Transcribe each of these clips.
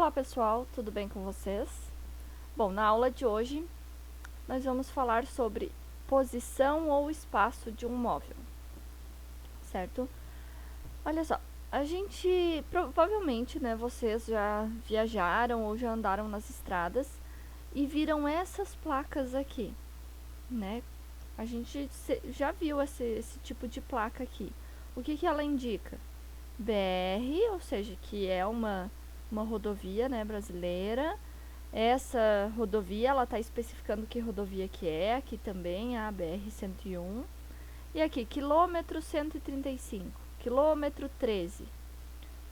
Olá pessoal, tudo bem com vocês? Bom, na aula de hoje nós vamos falar sobre posição ou espaço de um móvel, certo? Olha só, a gente provavelmente, né, vocês já viajaram ou já andaram nas estradas e viram essas placas aqui, né? A gente já viu esse tipo de placa aqui. O que ela indica? BR, ou seja, que é uma rodovia, né, brasileira. Essa rodovia, ela está especificando que rodovia que é, aqui também a BR-101. E aqui, quilômetro 135, quilômetro 13. O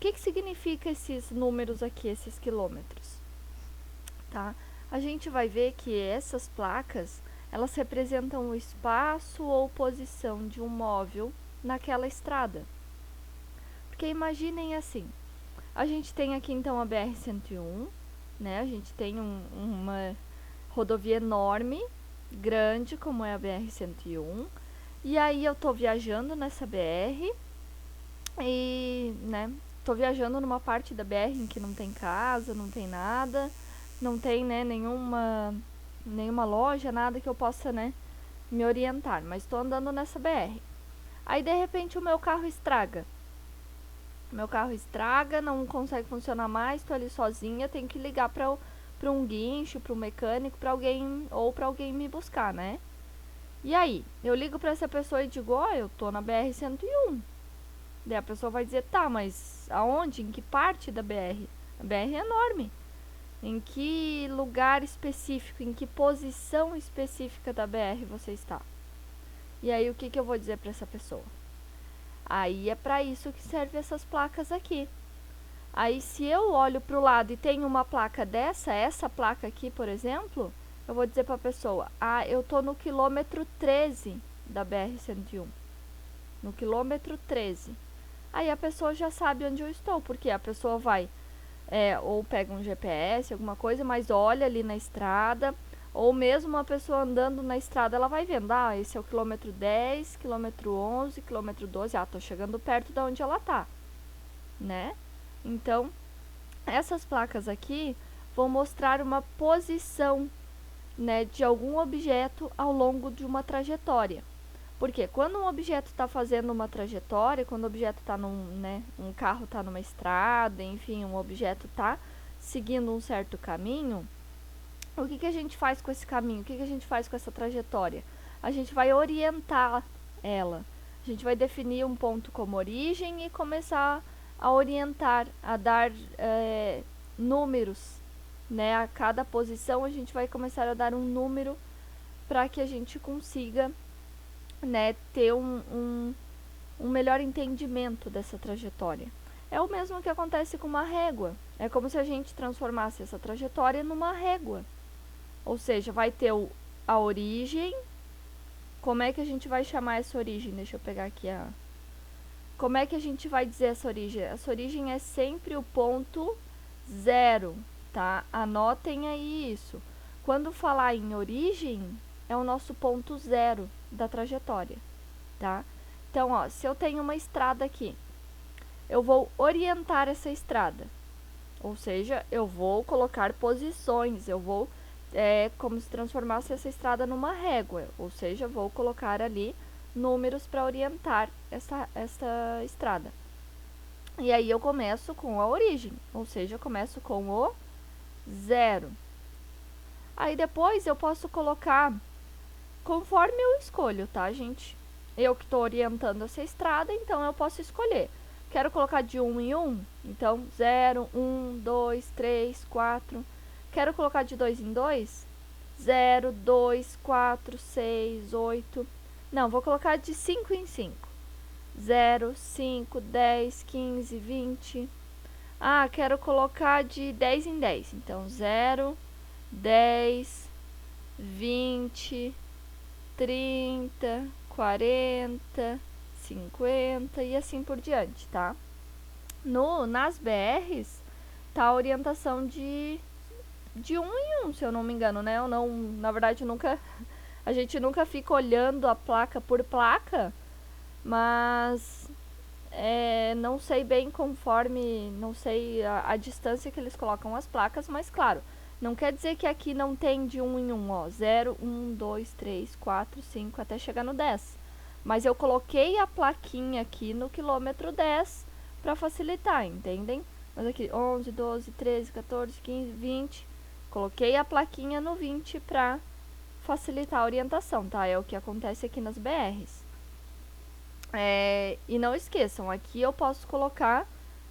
que significa esses números aqui, esses quilômetros? Tá? A gente vai ver que essas placas, elas representam o espaço ou posição de um móvel naquela estrada. Porque imaginem assim, a gente tem aqui então a BR-101, né? A gente tem uma rodovia enorme, grande, como é a BR-101. E aí eu tô viajando nessa BR e, né, tô viajando numa parte da BR em que não tem casa, não tem nada, não tem, né, nenhuma loja, nada que eu possa, né, me orientar, mas tô andando nessa BR. Aí de repente o meu carro estraga. Meu carro estraga, não consegue funcionar mais, tô ali sozinha, tenho que ligar para um guincho, para um mecânico, para alguém ou para alguém me buscar, né? E aí, eu ligo para essa pessoa e digo: "Ó, eu tô na BR-101". Daí a pessoa vai dizer: "Tá, mas aonde? Em que parte da BR?". A BR é enorme. Em que lugar específico, em que posição específica da BR você está? E aí o que eu vou dizer para essa pessoa? Aí é para isso que servem essas placas aqui. Aí se eu olho para o lado e tenho uma placa essa placa aqui, por exemplo, eu vou dizer para a pessoa: "Ah, eu tô no quilômetro 13 da BR-101". No quilômetro 13. Aí a pessoa já sabe onde eu estou, porque a pessoa vai ou pega um GPS, alguma coisa, mas olha ali na estrada, ou mesmo uma pessoa andando na estrada, ela vai vendo: "Ah, esse é o quilômetro 10, quilômetro 11, quilômetro 12, tô chegando perto de onde ela tá", né? Então, essas placas aqui vão mostrar uma posição, né, de algum objeto ao longo de uma trajetória. Porque quando um objeto está fazendo uma trajetória, quando o objeto está um carro está numa estrada, enfim, um objeto está seguindo um certo caminho, o que a gente faz com esse caminho? O que a gente faz com essa trajetória? A gente vai orientar ela. A gente vai definir um ponto como origem e começar a orientar, a dar números, né? A cada posição a gente vai começar a dar um número para que a gente consiga, né, ter um melhor entendimento dessa trajetória. É o mesmo que acontece com uma régua. É como se a gente transformasse essa trajetória numa régua. Ou seja, vai ter a origem. Como é que a gente vai chamar essa origem? Deixa eu pegar aqui a... Como é que a gente vai dizer essa origem? Essa origem é sempre o ponto zero, tá? Anotem aí isso. Quando falar em origem, é o nosso ponto zero da trajetória, tá? Então, ó, se eu tenho uma estrada aqui, eu vou orientar essa estrada. Ou seja, eu vou colocar posições, eu vou como se transformasse essa estrada numa régua, ou seja, vou colocar ali números para orientar essa estrada. E aí eu começo com a origem, ou seja, eu começo com o zero. Aí depois eu posso colocar conforme eu escolho, tá, gente? Eu que estou orientando essa estrada, então eu posso escolher. Quero colocar de 1 em 1, então 0, 1, 2, 3, 4. Quero colocar de 2 em 2, 0, 2, 4, 6, 8. Não, vou colocar de 5 em 5. 0, 5, 10, 15, 20. Ah, quero colocar de 10 em 10. Então 0, 10, 20, 30, 40, 50 e assim por diante, tá? Nas BRs tá a orientação de 1 em 1, se eu não me engano, né? Eu não, na verdade, a gente nunca fica olhando a placa por placa, mas não sei bem conforme, não sei a distância que eles colocam as placas, mas claro, não quer dizer que aqui não tem de 1 em 1, ó, 0, 1, 2, 3, 4, 5, até chegar no 10. Mas eu coloquei a plaquinha aqui no quilômetro 10 para facilitar, entendem? Mas aqui, 11, 12, 13, 14, 15, 20, coloquei a plaquinha no 20 para facilitar a orientação, tá? É o que acontece aqui nas BRs. E não esqueçam, aqui eu posso colocar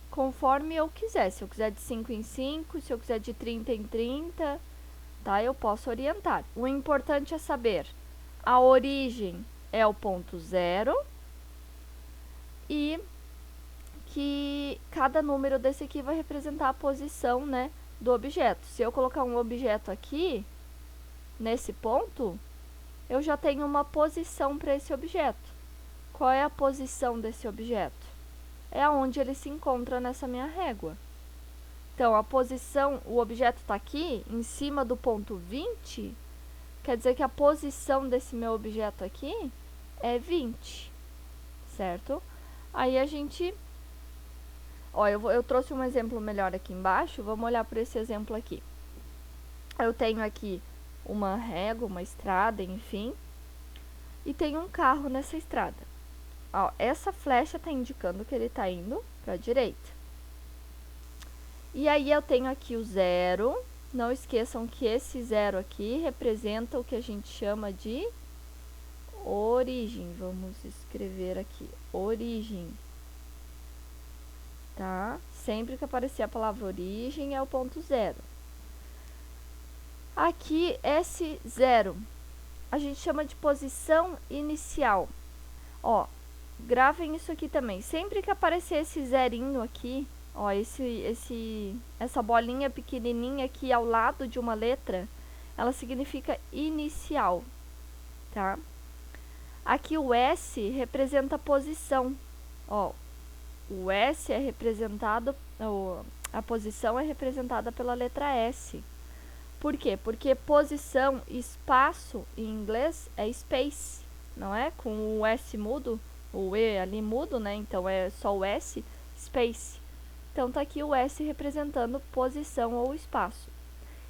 conforme eu quiser. Se eu quiser de 5 em 5, se eu quiser de 30 em 30, tá? Eu posso orientar. O importante é saber a origem é o ponto 0 e que cada número desse aqui vai representar a posição, né, do objeto. Se eu colocar um objeto aqui, nesse ponto, eu já tenho uma posição para esse objeto. Qual é a posição desse objeto? É aonde ele se encontra nessa minha régua. Então, a posição, o objeto está aqui, em cima do ponto 20, quer dizer que a posição desse meu objeto aqui é 20, certo? Aí a gente... Ó, eu trouxe um exemplo melhor aqui embaixo, vamos olhar por esse exemplo aqui. Eu tenho aqui uma régua, uma estrada, enfim, e tem um carro nessa estrada. Ó, essa flecha está indicando que ele está indo para a direita. E aí eu tenho aqui o 0. Não esqueçam que esse 0 aqui representa o que a gente chama de origem. Vamos escrever aqui, origem. Tá? Sempre que aparecer a palavra origem é o ponto 0. Aqui, esse 0, a gente chama de posição inicial. Ó, gravem isso aqui também. Sempre que aparecer esse zerinho aqui, ó, essa bolinha pequenininha aqui ao lado de uma letra, ela significa inicial, tá? Aqui o S representa a posição. Ó, o S é representado, a posição é representada pela letra S. Por quê? Porque posição, espaço em inglês é space, não é? Com o S mudo, o E ali mudo, né? Então é só o S, space. Então tá aqui o S representando posição ou espaço.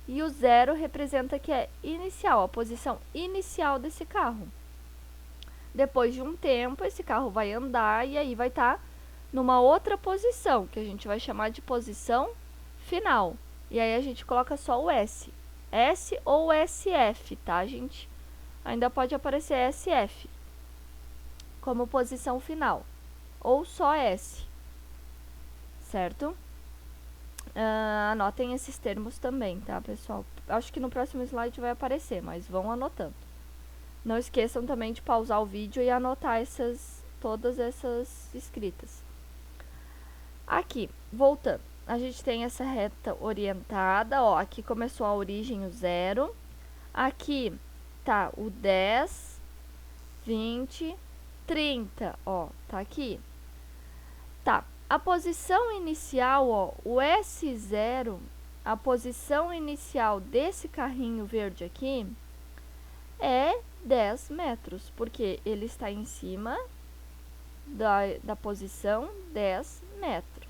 E o 0 representa que é inicial, a posição inicial desse carro. Depois de um tempo, esse carro vai andar e aí vai estar numa outra posição, que a gente vai chamar de posição final. E aí a gente coloca só o S. S ou SF, tá, gente? Ainda pode aparecer SF como posição final. Ou só S. Certo? Anotem esses termos também, tá, pessoal? Acho que no próximo slide vai aparecer, mas vão anotando. Não esqueçam também de pausar o vídeo e anotar todas essas escritas. Aqui, voltando, a gente tem essa reta orientada, ó, aqui começou a origem, o 0. Aqui tá o 10, 20, 30, ó, tá aqui. Tá, a posição inicial, ó, o S0, a posição inicial desse carrinho verde aqui é 10 metros, porque ele está em cima da posição 10 metros.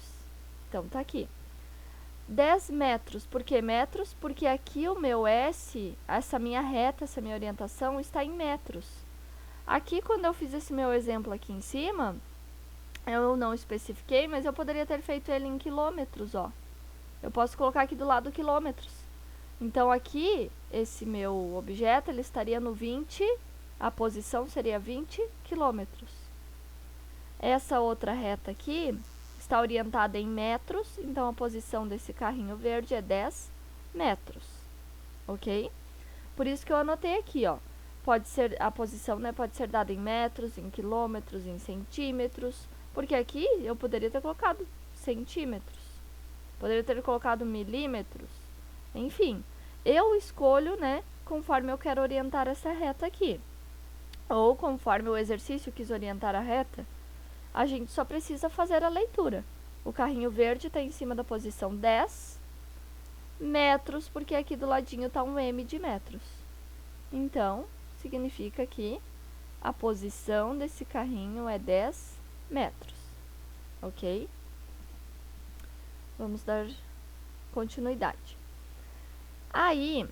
Então, tá aqui. 10 metros, por que metros? Porque aqui o meu S, essa minha reta, essa minha orientação está em metros. Aqui, quando eu fiz esse meu exemplo aqui em cima, eu não especifiquei, mas eu poderia ter feito ele em quilômetros, ó. Eu posso colocar aqui do lado quilômetros. Então, aqui, esse meu objeto, ele estaria no 20, a posição seria 20 quilômetros. Essa outra reta aqui está orientada em metros, então a posição desse carrinho verde é 10 metros, ok? Por isso que eu anotei aqui, ó. Pode ser, a posição, né, pode ser dada em metros, em quilômetros, em centímetros, porque aqui eu poderia ter colocado centímetros, poderia ter colocado milímetros, enfim. Eu escolho, né, conforme eu quero orientar essa reta aqui. Ou conforme o exercício quis orientar a reta, a gente só precisa fazer a leitura. O carrinho verde está em cima da posição 10 metros, porque aqui do ladinho está um M de metros. Então, significa que a posição desse carrinho é 10 metros. ok? Vamos dar continuidade. Aí,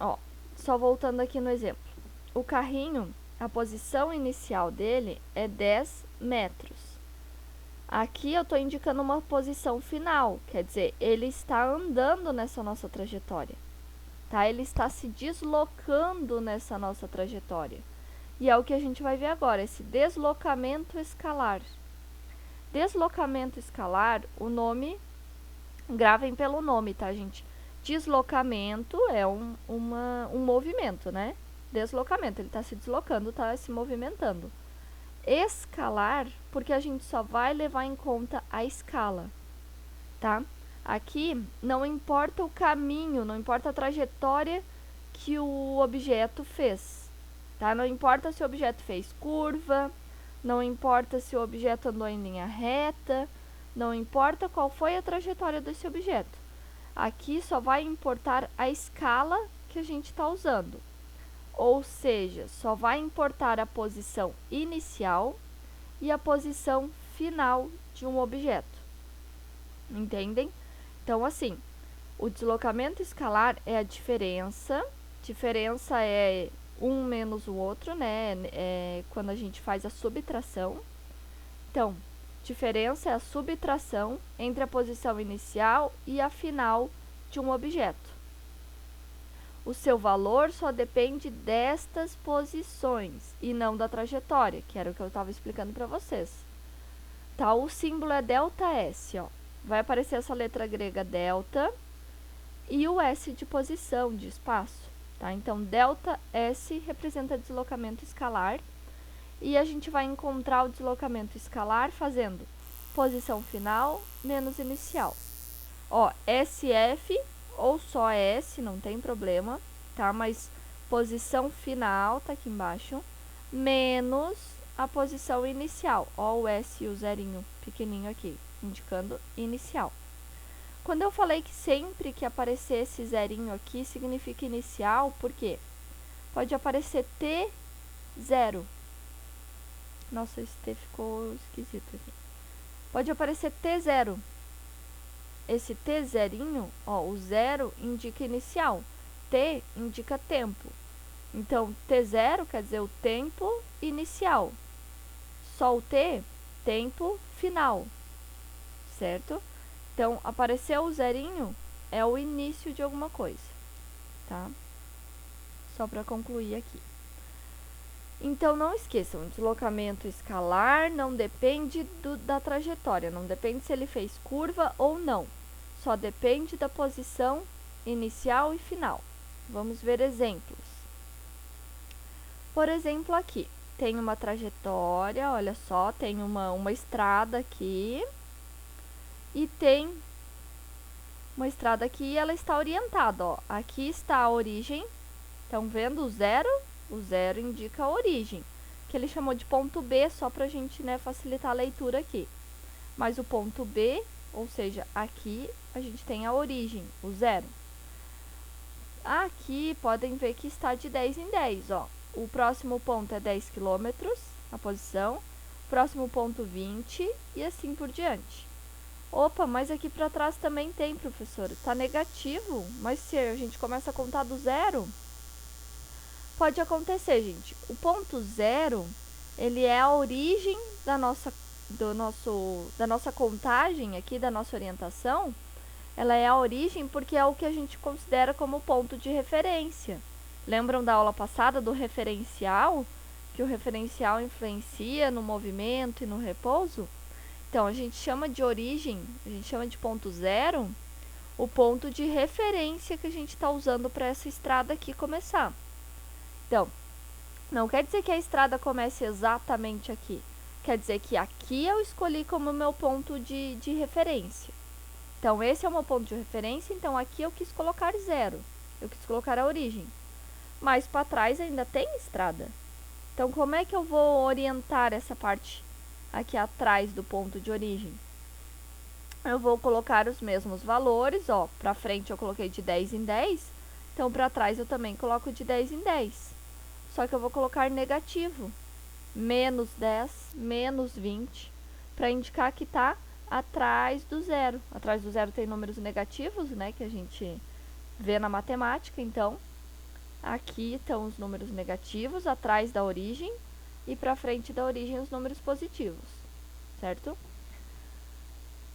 ó, só voltando aqui no exemplo. O carrinho, a posição inicial dele é 10 metros. Aqui eu estou indicando uma posição final, quer dizer, ele está andando nessa nossa trajetória, tá? Ele está se deslocando nessa nossa trajetória. E é o que a gente vai ver agora, esse deslocamento escalar. Deslocamento escalar, o nome, gravem pelo nome, tá, gente? Deslocamento é um movimento, né? Deslocamento, ele está se deslocando, está se movimentando. Escalar, porque a gente só vai levar em conta a escala, tá? Aqui não importa o caminho, não importa a trajetória que o objeto fez, tá? Não importa se o objeto fez curva, não importa se o objeto andou em linha reta, não importa qual foi a trajetória desse objeto. Aqui só vai importar a escala que a gente está usando. Ou seja, só vai importar a posição inicial e a posição final de um objeto. Entendem? Então, assim, o deslocamento escalar é a diferença. Diferença é um menos o outro, né? É quando a gente faz a subtração. Então, diferença é a subtração entre a posição inicial e a final de um objeto. O seu valor só depende destas posições e não da trajetória, que era o que eu estava explicando para vocês. Tá, o símbolo é ΔS, ó. Vai aparecer essa letra grega delta e o S de posição, de espaço, tá? Então, ΔS representa deslocamento escalar e a gente vai encontrar o deslocamento escalar fazendo posição final menos inicial. Ó, SF ou só S, não tem problema, tá? Mas posição final tá aqui embaixo, menos a posição inicial. Ó, o S e o zerinho pequenininho aqui, indicando inicial. Quando eu falei que sempre que aparecer esse zerinho aqui significa inicial, por quê? Pode aparecer T0. Nossa, esse T ficou esquisito aqui. Pode aparecer T0. Esse T zerinho, ó, o zero indica inicial, T indica tempo. Então, T0 quer dizer o tempo inicial. Só o T, tempo final, certo? Então, apareceu o zerinho, é o início de alguma coisa, tá? Só para concluir aqui. Então, não esqueçam, deslocamento escalar não depende da trajetória, não depende se ele fez curva ou não. Só depende da posição inicial e final. Vamos ver exemplos. Por exemplo, aqui, tem uma trajetória, olha só, tem uma estrada aqui. E tem uma estrada aqui e ela está orientada, ó. Aqui está a origem, estão vendo o zero? O zero indica a origem, que ele chamou de ponto B, só para a gente, né, facilitar a leitura aqui. Mas o ponto B, ou seja, aqui a gente tem a origem, o zero. Aqui podem ver que está de 10 em 10, ó. O próximo ponto é 10 km, a posição. Próximo ponto 20 e assim por diante. Opa, mas aqui para trás também tem, professora. Está negativo, mas se a gente começa a contar do zero, pode acontecer, gente. O ponto zero, ele é a origem da nossa contagem aqui, da nossa orientação. Ela é a origem porque é o que a gente considera como ponto de referência. Lembram da aula passada do referencial? Que o referencial influencia no movimento e no repouso? Então, a gente chama de origem, a gente chama de ponto zero, o ponto de referência que a gente está usando para essa estrada aqui começar. Então, não quer dizer que a estrada comece exatamente aqui. Quer dizer que aqui eu escolhi como meu ponto de referência. Então, esse é o meu ponto de referência, então aqui eu quis colocar zero. Eu quis colocar a origem. Mas para trás ainda tem estrada. Então, como é que eu vou orientar essa parte aqui atrás do ponto de origem? Eu vou colocar os mesmos valores, ó. Para frente eu coloquei de 10 em 10, então para trás eu também coloco de 10 em 10. Só que eu vou colocar negativo. Menos 10, menos 20, para indicar que está atrás do zero. Atrás do zero tem números negativos, né, que a gente vê na matemática. Então, aqui estão os números negativos atrás da origem e para frente da origem os números positivos, certo?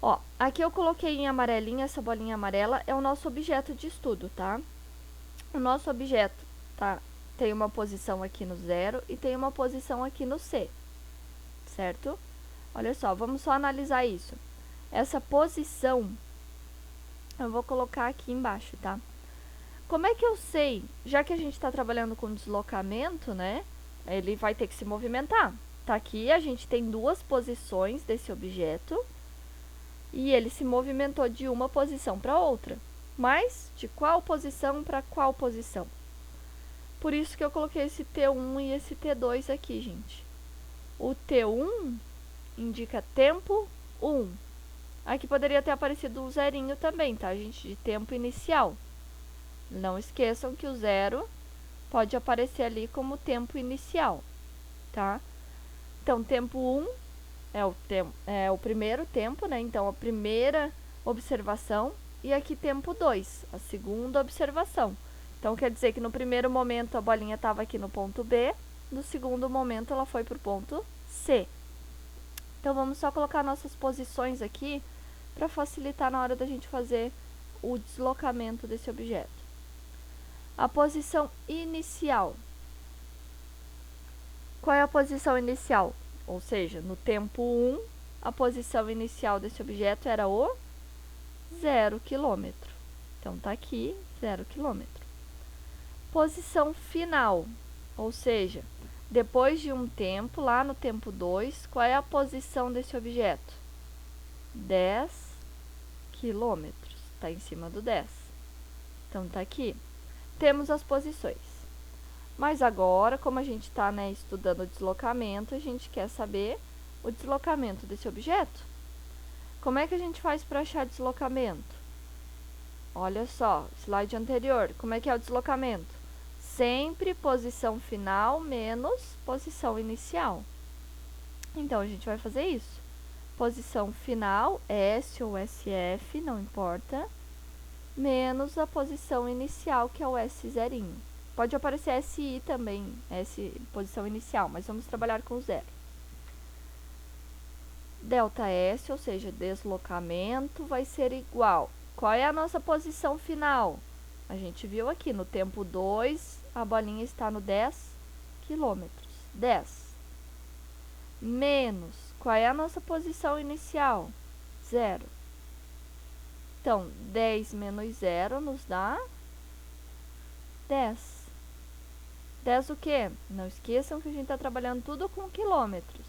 Ó, aqui eu coloquei em amarelinho, essa bolinha amarela é o nosso objeto de estudo, tá? O nosso objeto, tá? Tem uma posição aqui no zero e tem uma posição aqui no C, certo? Olha só, vamos só analisar isso. Essa posição, eu vou colocar aqui embaixo, tá? Como é que eu sei, já que a gente está trabalhando com deslocamento, né? Ele vai ter que se movimentar. Tá aqui, a gente tem duas posições desse objeto e ele se movimentou de uma posição para outra. Mas de qual posição para qual posição? Por isso que eu coloquei esse T1 e esse T2 aqui, gente. O T1 indica tempo 1. Aqui poderia ter aparecido um zerinho também, tá, gente? De tempo inicial. Não esqueçam que o zero pode aparecer ali como tempo inicial, tá? Então, tempo 1 é o primeiro tempo, né? Então, a primeira observação. E aqui, tempo 2, a segunda observação. Então, quer dizer que no primeiro momento a bolinha estava aqui no ponto B, no segundo momento ela foi para o ponto C. Então, vamos só colocar nossas posições aqui para facilitar na hora da gente fazer o deslocamento desse objeto. A posição inicial. Qual é a posição inicial? Ou seja, no tempo 1, a posição inicial desse objeto era o 0 km. Então, tá aqui, 0 km. Posição final, ou seja, depois de um tempo, lá no tempo 2, qual é a posição desse objeto? 10 km. Está em cima do 10. Então, tá aqui. Temos as posições. Mas agora, como a gente está, né, estudando o deslocamento, a gente quer saber o deslocamento desse objeto. Como é que a gente faz para achar deslocamento? Olha só, slide anterior, como é que é o deslocamento? Sempre posição final menos posição inicial. Então, a gente vai fazer isso. Posição final, S ou SF, não importa, menos a posição inicial, que é o S0. Pode aparecer SI também, S, posição inicial, mas vamos trabalhar com zero. Delta S, ou seja, deslocamento, vai ser igual. Qual é a nossa posição final? A gente viu aqui, no tempo 2, a bolinha está no 10 km. 10. Menos, qual é a nossa posição inicial? 0. Então, 10 menos 0 nos dá 10. 10 o quê? Não esqueçam que a gente está trabalhando tudo com quilômetros.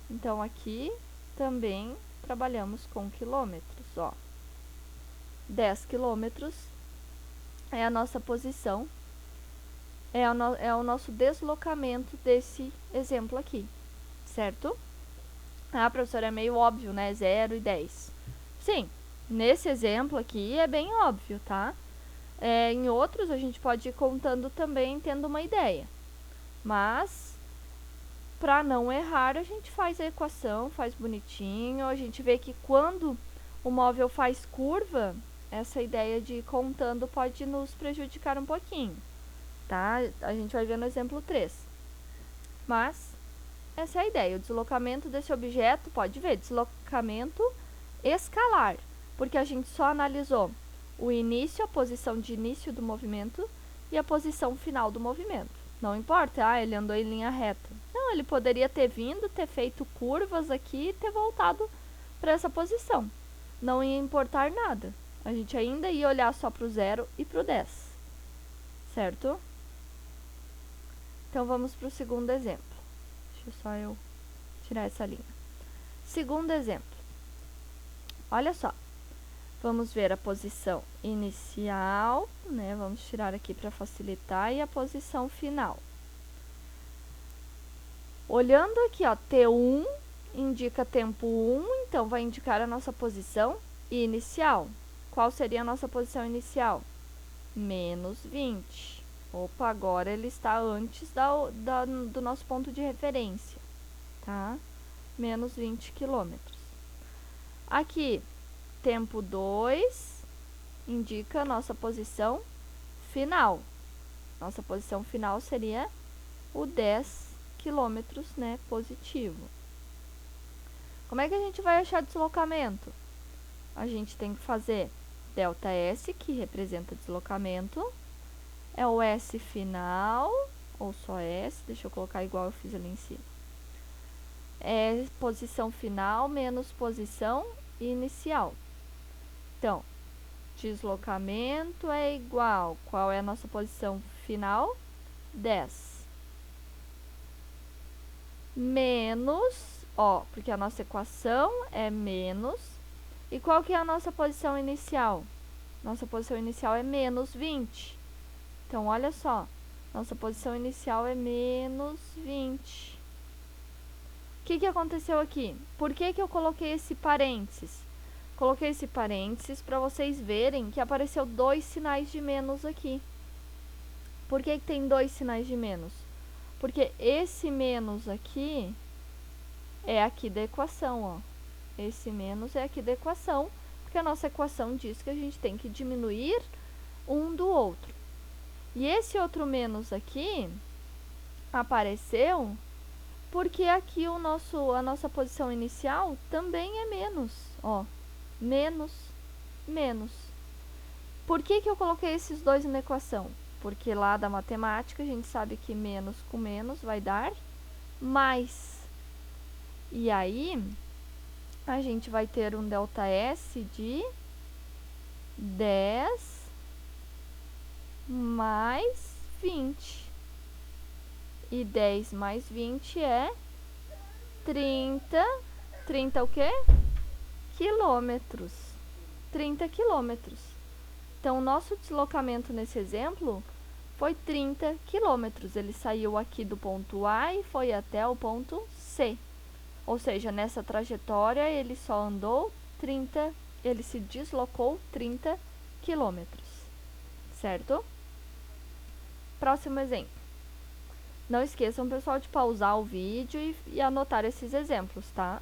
Então, aqui também trabalhamos com quilômetros, ó. 10 quilômetros é a nossa posição, é o nosso deslocamento desse exemplo aqui, certo? Ah, professora, é meio óbvio, né? 0 e 10. Sim, nesse exemplo aqui é bem óbvio, tá? Em outros a gente pode ir contando também, tendo uma ideia. Mas, para não errar, a gente faz a equação, faz bonitinho. A gente vê que quando o móvel faz curva, essa ideia de ir contando pode nos prejudicar um pouquinho, tá? A gente vai ver no exemplo 3. Mas, essa é a ideia. O deslocamento desse objeto, pode ver, deslocamento escalar, porque a gente só analisou o início, a posição de início do movimento e a posição final do movimento. Não importa, ele andou em linha reta. Não, ele poderia ter vindo, ter feito curvas aqui e ter voltado para essa posição. Não ia importar nada. A gente ainda ia olhar só para o 0 e para o 10. Certo? Então, vamos para o segundo exemplo. Deixa só eu tirar essa linha. Segundo exemplo. Olha só. Vamos ver a posição inicial, né? Vamos tirar aqui para facilitar, e a posição final. Olhando aqui, ó, T1 indica tempo 1, então vai indicar a nossa posição inicial. Qual seria a nossa posição inicial? Menos 20. Opa, agora ele está antes do nosso ponto de referência, tá? Menos 20 quilômetros. Aqui, tempo 2 indica a nossa posição final. Nossa posição final seria o 10 quilômetros, né, positivo. Como é que a gente vai achar deslocamento? A gente tem que fazer ΔS, que representa deslocamento, é o S final, ou só S, deixa eu colocar igual eu fiz ali em cima. É posição final menos posição inicial. Então, deslocamento é igual, qual é a nossa posição final? 10. Menos, ó, porque a nossa equação é menos. E qual que é a nossa posição inicial? Nossa posição inicial é menos 20. Então, olha só, nossa posição inicial é menos 20. O que aconteceu aqui? Por que eu coloquei esse parênteses? Coloquei esse parênteses para vocês verem que apareceu 2 sinais de menos aqui. Por que tem 2 sinais de menos? Porque esse menos aqui é aqui da equação, ó. Esse menos é aqui da equação, porque a nossa equação diz que a gente tem que diminuir um do outro. E esse outro menos aqui apareceu porque aqui a nossa posição inicial também é menos, ó. Menos, menos. Por que eu coloquei esses dois na equação? Porque lá da matemática a gente sabe que menos com menos vai dar mais. E aí, a gente vai ter um ΔS de 10 mais 20. E 10 mais 20 é 30. 30 o quê? Quilômetros. 30 quilômetros. Então, o nosso deslocamento nesse exemplo foi 30 quilômetros. Ele saiu aqui do ponto A e foi até o ponto C. Ou seja, nessa trajetória ele só andou 30, ele se deslocou 30 quilômetros. Certo? Próximo exemplo. Não esqueçam, pessoal, de pausar o vídeo e anotar esses exemplos, tá?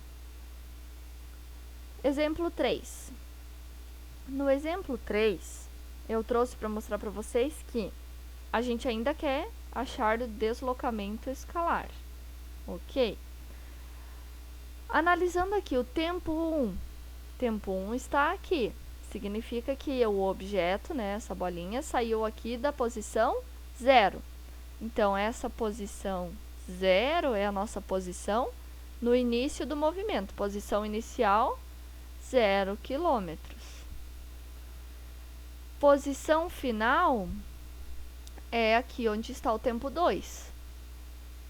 Exemplo 3. No exemplo 3, eu trouxe para mostrar para vocês que a gente ainda quer achar o deslocamento escalar. Ok? Analisando aqui o tempo 1. Tempo 1 está aqui. Significa que o objeto, né, essa bolinha, saiu aqui da posição 0. Então, essa posição 0 é a nossa posição no início do movimento. Posição inicial, 0 quilômetros. Posição final é aqui onde está o tempo 2.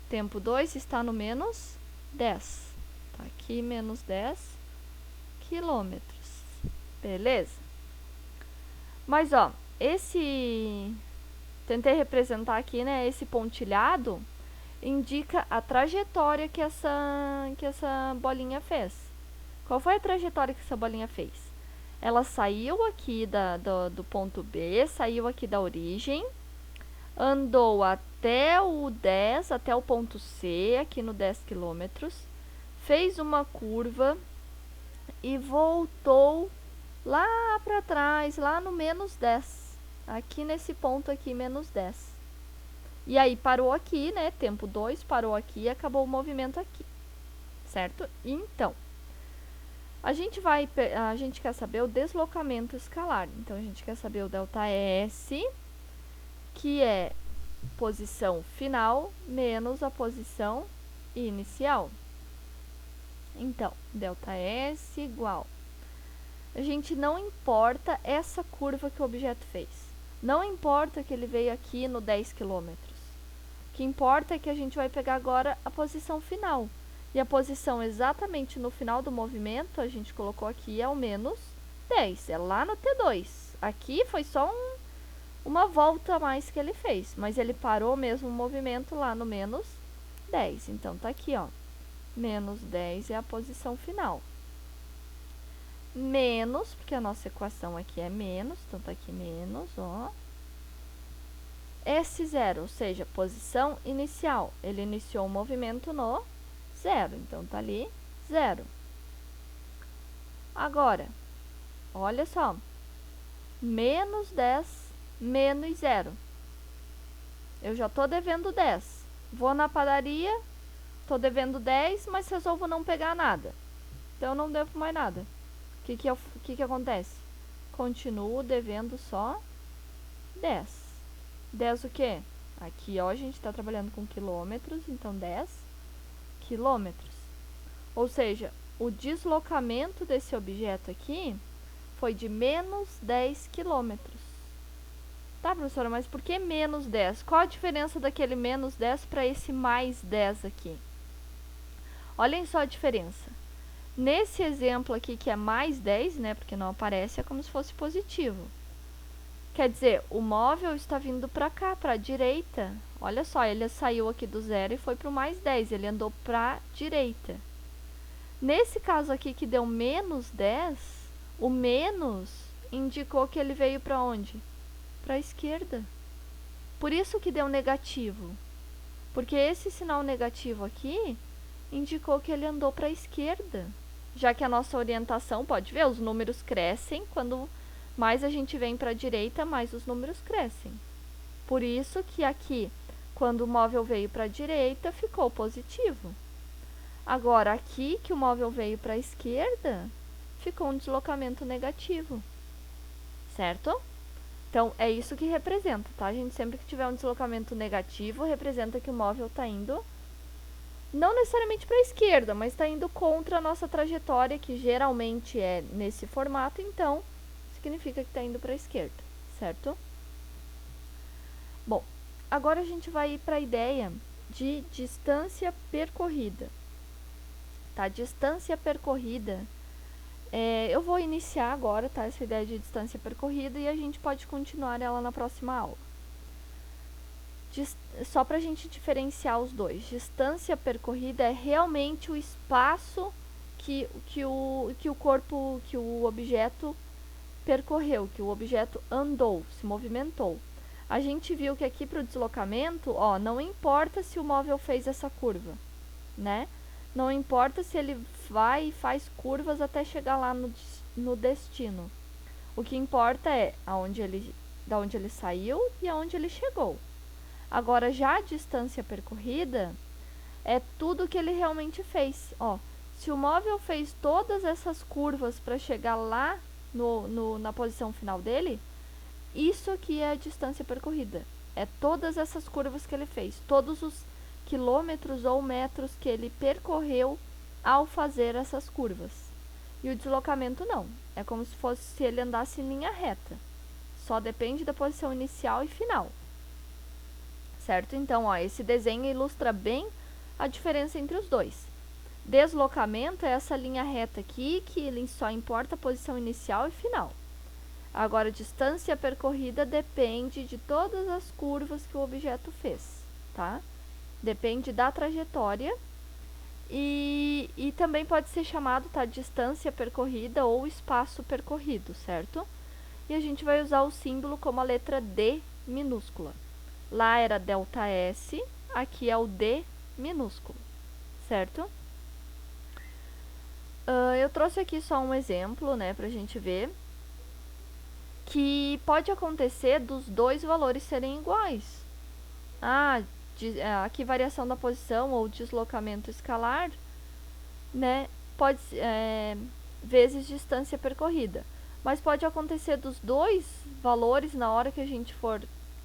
Tempo 2 está no menos 10. Tá aqui, menos 10 quilômetros. Beleza? Mas, ó, tentei representar aqui, né, esse pontilhado indica a trajetória que essa bolinha fez. Qual foi a trajetória que essa bolinha fez? Ela saiu aqui do ponto B, saiu aqui da origem, andou até o 10, até o ponto C, aqui no 10 quilômetros, fez uma curva e voltou lá para trás, lá no menos 10. Aqui nesse ponto aqui, menos 10. E aí parou aqui, né? Tempo 2, parou aqui e acabou o movimento aqui. Certo? Então, a gente quer saber o deslocamento escalar. Então, a gente quer saber o ΔS, que é posição final menos a posição inicial. Então, ΔS igual. A gente não importa essa curva que o objeto fez. Não importa que ele veio aqui no 10 km. O que importa é que a gente vai pegar agora a posição final. E a posição exatamente no final do movimento, a gente colocou aqui, é o menos 10. É lá no T2. Aqui foi só uma volta a mais que ele fez. Mas ele parou mesmo o movimento lá no menos 10. Então, tá aqui, ó. Menos 10 é a posição final. Menos, porque a nossa equação aqui é menos, então tá aqui menos, ó. S0, ou seja, posição inicial. Ele iniciou o movimento no 0, então tá ali 0. Agora, olha só, menos 10 menos 0. Eu já estou devendo 10. Vou na padaria, estou devendo 10, mas resolvo não pegar nada. Então, eu não devo mais nada. O que acontece? Continuo devendo só 10. 10 o quê? Aqui, ó, a gente está trabalhando com quilômetros, então 10 quilômetros. Ou seja, o deslocamento desse objeto aqui foi de menos 10 quilômetros. Tá, professora, mas por que menos 10? Qual a diferença daquele menos 10 para esse mais 10 aqui? Olhem só a diferença. Nesse exemplo aqui, que é mais 10, né, porque não aparece, é como se fosse positivo. Quer dizer, o móvel está vindo para cá, para a direita. Olha só, ele saiu aqui do 0 e foi para o mais 10, ele andou para a direita. Nesse caso aqui que deu menos 10, o menos indicou que ele veio para onde? Para a esquerda. Por isso que deu negativo. Porque esse sinal negativo aqui indicou que ele andou para a esquerda. Já que a nossa orientação, pode ver, os números crescem, quando mais a gente vem para a direita, mais os números crescem. Por isso que aqui, quando o móvel veio para a direita, ficou positivo. Agora, aqui que o móvel veio para a esquerda, ficou um deslocamento negativo. Certo? Então, é isso que representa, tá, gente? Sempre que tiver um deslocamento negativo, representa que o móvel está indo, não necessariamente para a esquerda, mas está indo contra a nossa trajetória, que geralmente é nesse formato, então, significa que está indo para a esquerda, certo? Bom, agora a gente vai ir para a ideia de distância percorrida. Tá? Distância percorrida, eu vou iniciar agora, tá, essa ideia de distância percorrida, e a gente pode continuar ela na próxima aula. Só para a gente diferenciar os dois, distância percorrida é realmente o espaço que o objeto percorreu, que o objeto andou, se movimentou. A gente viu que aqui para o deslocamento, ó, não importa se o móvel fez essa curva, né? Não importa se ele vai e faz curvas até chegar lá no destino. O que importa é da onde ele saiu e aonde ele chegou. Agora, já a distância percorrida é tudo que ele realmente fez. Ó, se o móvel fez todas essas curvas para chegar lá na posição final dele, isso aqui é a distância percorrida. É todas essas curvas que ele fez, todos os quilômetros ou metros que ele percorreu ao fazer essas curvas. E o deslocamento não. É como se ele andasse em linha reta. Só depende da posição inicial e final. Certo? Então, ó, esse desenho ilustra bem a diferença entre os dois. Deslocamento é essa linha reta aqui, que ele só importa a posição inicial e final. Agora, distância percorrida depende de todas as curvas que o objeto fez, tá? Depende da trajetória e também pode ser chamado, tá, distância percorrida ou espaço percorrido, certo? E a gente vai usar o símbolo como a letra D minúscula. Lá era delta S, aqui é o D minúsculo, certo? Eu trouxe aqui só um exemplo, né, pra gente ver que pode acontecer dos dois valores serem iguais. Aqui variação da posição ou deslocamento escalar, né, pode vezes distância percorrida. Mas pode acontecer dos dois valores na hora que a gente for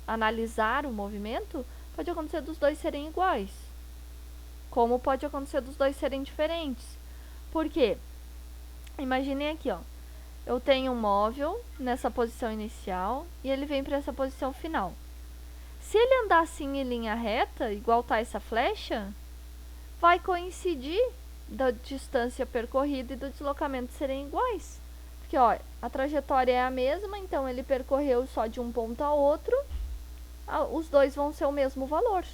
analisar o movimento, pode acontecer dos dois serem iguais. Como pode acontecer dos dois serem diferentes. Por quê? Imaginem aqui, ó. Eu tenho um móvel nessa posição inicial e ele vem para essa posição final. Se ele andar assim em linha reta, igual tá essa flecha, vai coincidir da distância percorrida e do deslocamento serem iguais. Porque, ó, a trajetória é a mesma, então ele percorreu só de um ponto a outro, os dois vão ser o mesmo valor.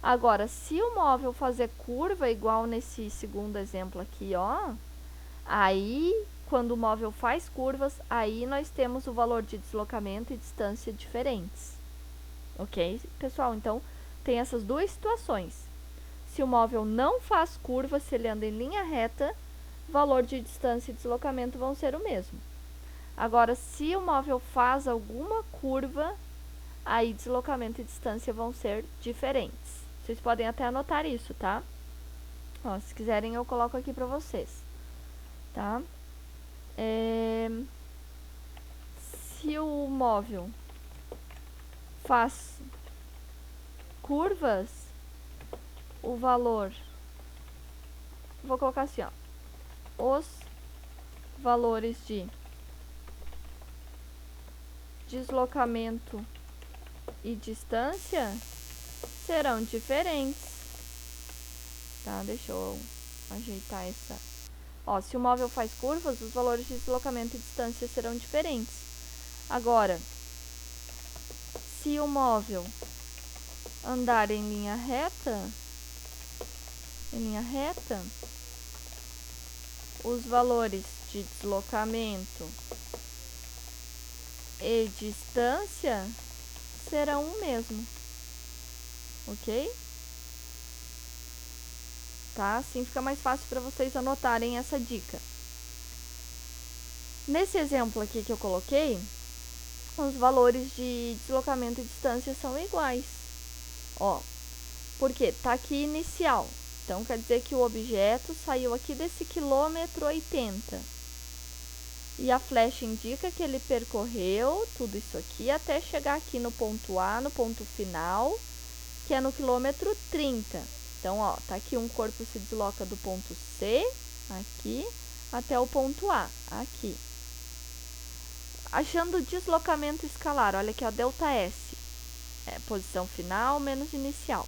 Agora, se o móvel fazer curva igual nesse segundo exemplo aqui, ó, aí, quando o móvel faz curvas, aí nós temos o valor de deslocamento e distância diferentes. Ok, pessoal? Então, tem essas duas situações. Se o móvel não faz curva, se ele anda em linha reta, o valor de distância e deslocamento vão ser o mesmo. Agora, se o móvel faz alguma curva, aí deslocamento e distância vão ser diferentes. Vocês podem até anotar isso, tá? Ó, se quiserem eu coloco aqui pra vocês, tá? Se o móvel faz curvas, o valor, vou colocar assim, ó, os valores de deslocamento e distância serão diferentes, tá? Deixa eu ajeitar essa. Ó, se o móvel faz curvas, os valores de deslocamento e distância serão diferentes. Agora, se o móvel andar em linha reta, os valores de deslocamento e distância serão o mesmo, ok? Tá? Assim fica mais fácil para vocês anotarem essa dica. Nesse exemplo aqui que eu coloquei, os valores de deslocamento e distância são iguais. Ó, porque tá aqui inicial. Então, quer dizer que o objeto saiu aqui desse quilômetro 80. E a flecha indica que ele percorreu tudo isso aqui até chegar aqui no ponto A, no ponto final, que é no quilômetro 30. Então, ó, tá aqui um corpo se desloca do ponto C, aqui, até o ponto A, aqui. Achando o deslocamento escalar, olha aqui, ó, ΔS. Posição final menos inicial.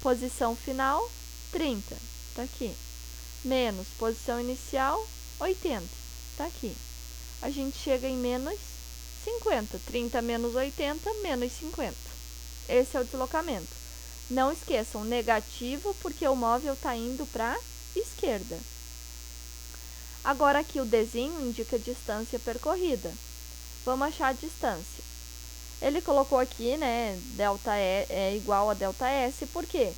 Posição final, 30, tá aqui. Menos posição inicial, 80, tá aqui. A gente chega em menos 50. 30 menos 80, menos 50. Esse é o deslocamento. Não esqueçam, negativo porque o móvel está indo para a esquerda. Agora aqui o desenho indica a distância percorrida. Vamos achar a distância. Ele colocou aqui, né, ΔE é igual a ΔS, por quê?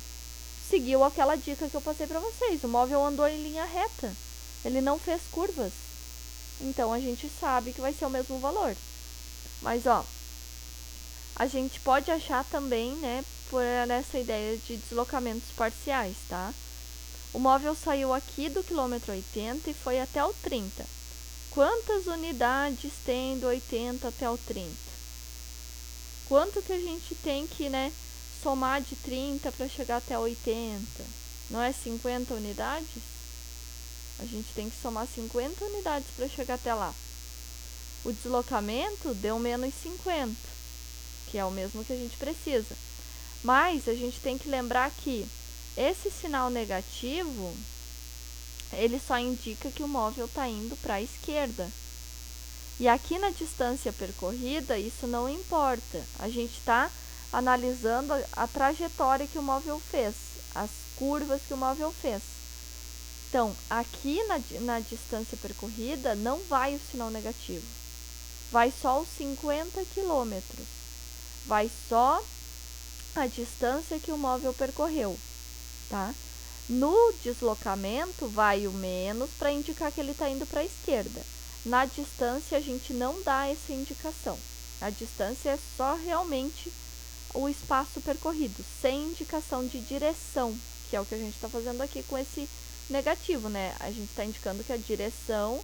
Seguiu aquela dica que eu passei para vocês. O móvel andou em linha reta. Ele não fez curvas. Então, a gente sabe que vai ser o mesmo valor. Mas, ó, a gente pode achar também, né, por essa ideia de deslocamentos parciais, tá? O móvel saiu aqui do quilômetro 80 e foi até o 30. Quantas unidades tem do 80 até o 30? Quanto que a gente tem que, né, somar de 30 para chegar até 80? Não é 50 unidades? A gente tem que somar 50 unidades para chegar até lá. O deslocamento deu menos 50, que é o mesmo que a gente precisa. Mas a gente tem que lembrar que esse sinal negativo, ele só indica que o móvel está indo para a esquerda. E aqui na distância percorrida, isso não importa. A gente está analisando a trajetória que o móvel fez, as curvas que o móvel fez. Então, aqui na distância percorrida, não vai o sinal negativo. Vai só os 50 quilômetros. Vai só a distância que o móvel percorreu, tá? No deslocamento, vai o menos para indicar que ele está indo para a esquerda. Na distância, a gente não dá essa indicação. A distância é só realmente o espaço percorrido, sem indicação de direção, que é o que a gente está fazendo aqui com esse negativo, né? A gente está indicando que a direção,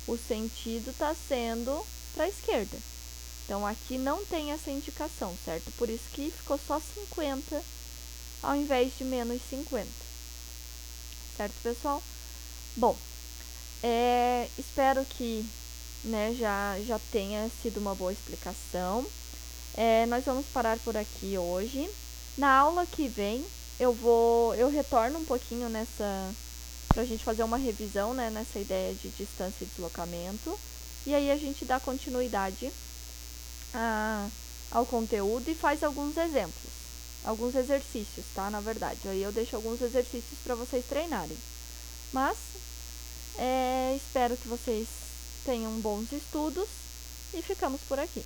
o sentido está sendo para a esquerda. Então, aqui não tem essa indicação, certo? Por isso que ficou só 50 ao invés de menos 50. Certo, pessoal? Bom, espero que, né, já tenha sido uma boa explicação. Nós vamos parar por aqui hoje. Na aula que vem, eu retorno um pouquinho pra gente fazer uma revisão, né, nessa ideia de distância e deslocamento. E aí a gente dá continuidade ao conteúdo e faz alguns exemplos, alguns exercícios, tá? Na verdade, aí eu deixo alguns exercícios para vocês treinarem. Mas espero que vocês tenham bons estudos e ficamos por aqui.